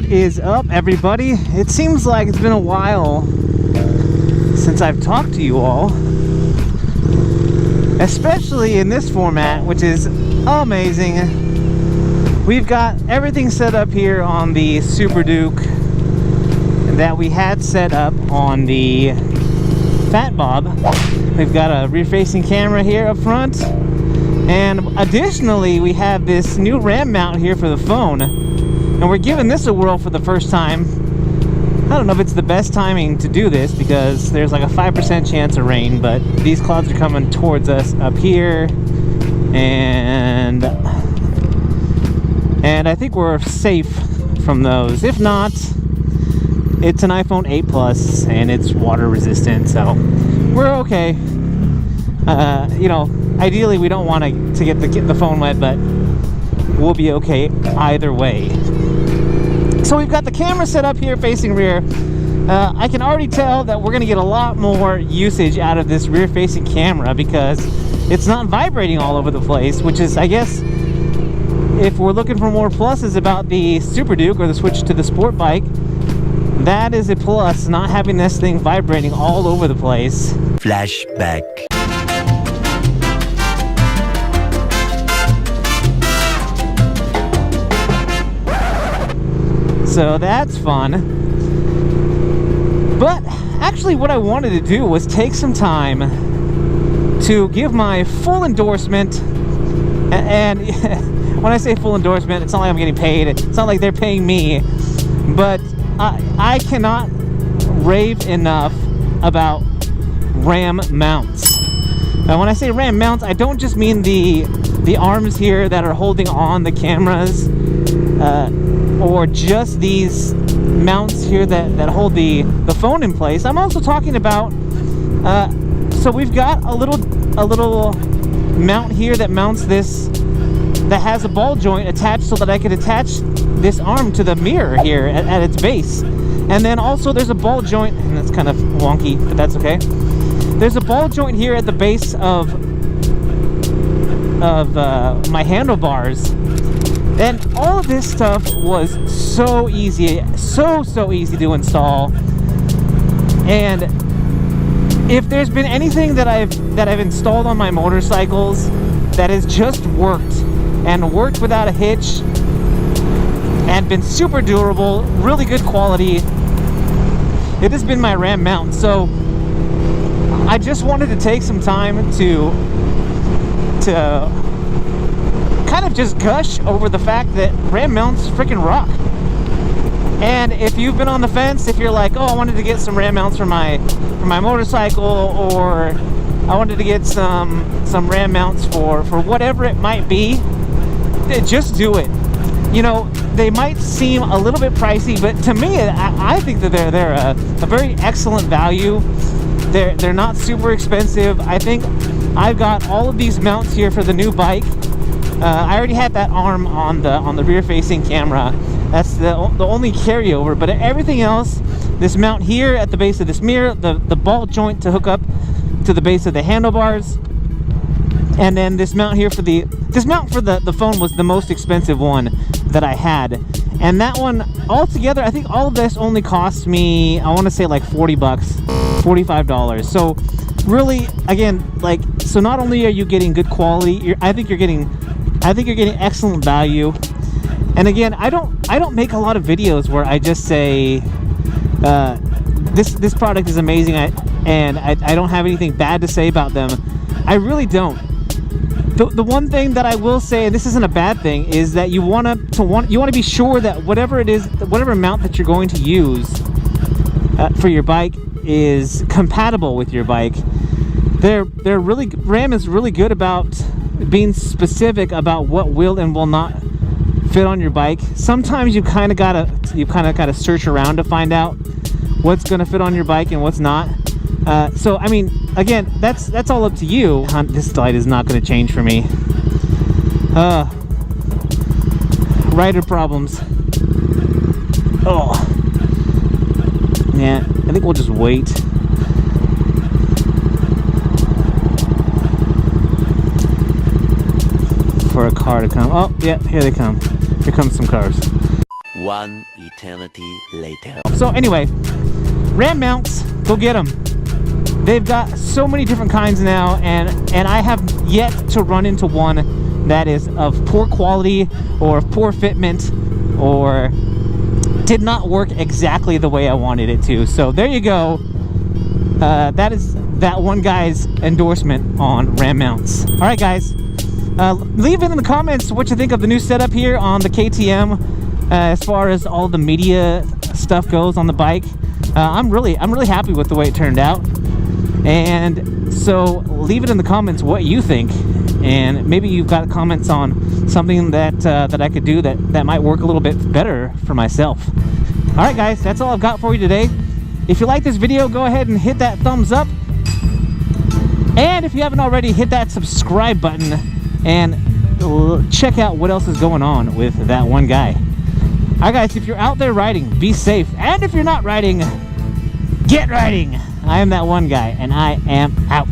What is up, everybody? It seems like it's been a while since I've talked to you all, especially in this format, which is amazing. We've got everything set up here on the Super Duke that we had set up on the Fat Bob. We've got a rear-facing camera here up front, and additionally we have this new RAM mount here for the phone, and we're giving this a whirl for the first time. I don't know if it's the best timing to do this because there's like a 5% chance of rain, but these clouds are coming towards us up here, and I think we're safe from those. If not, it's an iPhone 8 Plus and it's water resistant, so we're okay. You know, ideally we don't want to get the phone wet, but we'll be okay either way. So we've got the camera set up here facing rear. I can already tell that we're going to get a lot more usage out of this rear-facing camera because it's not vibrating all over the place, which is, I guess, if we're looking for more pluses about the Super Duke or the switch to the sport bike, that is a plus, not having this thing vibrating all over the place. Flashback. So that's fun. But actually what I wanted to do was take some time to give my full endorsement. And when I say full endorsement, it's not like I'm getting paid. It's not like they're paying me. But I cannot rave enough about RAM mounts. Now when I say RAM mounts, I don't just mean the arms here that are holding on the cameras, or just these mounts here that hold the phone in place. I'm also talking about, so we've got a little mount here that mounts this, that has a ball joint attached so that I could attach this arm to the mirror here at its base. And then also there's a ball joint, and that's kind of wonky, but that's okay. There's a ball joint here at the base of my handlebars. And all of this stuff was so easy, so easy to install. And if there's been anything that I've installed on my motorcycles that has just worked, and worked without a hitch, and been super durable, really good quality, it has been my RAM mount. So I just wanted to take some time to kind of just gush over the fact that RAM mounts freaking rock. And if you've been on the fence, if you're like, oh, I wanted to get some RAM mounts for my motorcycle, or I wanted to get some RAM mounts for whatever it might be, just do it. You know, they might seem a little bit pricey, but to me, I think that they're a very excellent value. They're not super expensive. I think I've got all of these mounts here for the new bike. I already had that arm on the rear-facing camera. That's the only carryover. But everything else, this mount here at the base of this mirror, the ball joint to hook up to the base of the handlebars, and then this mount here for the phone was the most expensive one that I had. And that one altogether, I think all of this only cost me, I want to say like $40, $45. So really, again, like, so not only are you getting good quality, I think you're getting excellent value. And again, I don't make a lot of videos where I just say this product is amazing, and I don't have anything bad to say about them. I really don't. The one thing that I will say, and this isn't a bad thing, is that you want to be sure that whatever it is, whatever mount that you're going to use for your bike is compatible with your bike. RAM is really good about being specific about what will and will not fit on your bike. Sometimes you kind of gotta search around to find out what's gonna fit on your bike and what's not. So I mean, again, that's all up to you. This light is not gonna change for me. Rider problems. Oh yeah, I think we'll just wait. For a car to come. Oh, yeah, here they come. Here comes some cars. One eternity later. So anyway, ram mounts, go get them. They've got so many different kinds now, and I have yet to run into one that is of poor quality or of poor fitment or did not work exactly the way I wanted it to. So there you go. That is that one guy's endorsement on ram mounts. All right, guys, leave it in the comments what you think of the new setup here on the KTM, as far as all the media stuff goes on the bike. I'm really happy with the way it turned out, and so leave it in the comments what you think, and maybe you've got comments on something that that I could do that might work a little bit better for myself. All right, guys, that's all I've got for you today. If you like this video, go ahead and hit that thumbs up, and if you haven't already, hit that subscribe button and check out what else is going on with that one guy. All right, guys, if you're out there riding, be safe, and if you're not riding, get riding. I am that one guy, and I am out.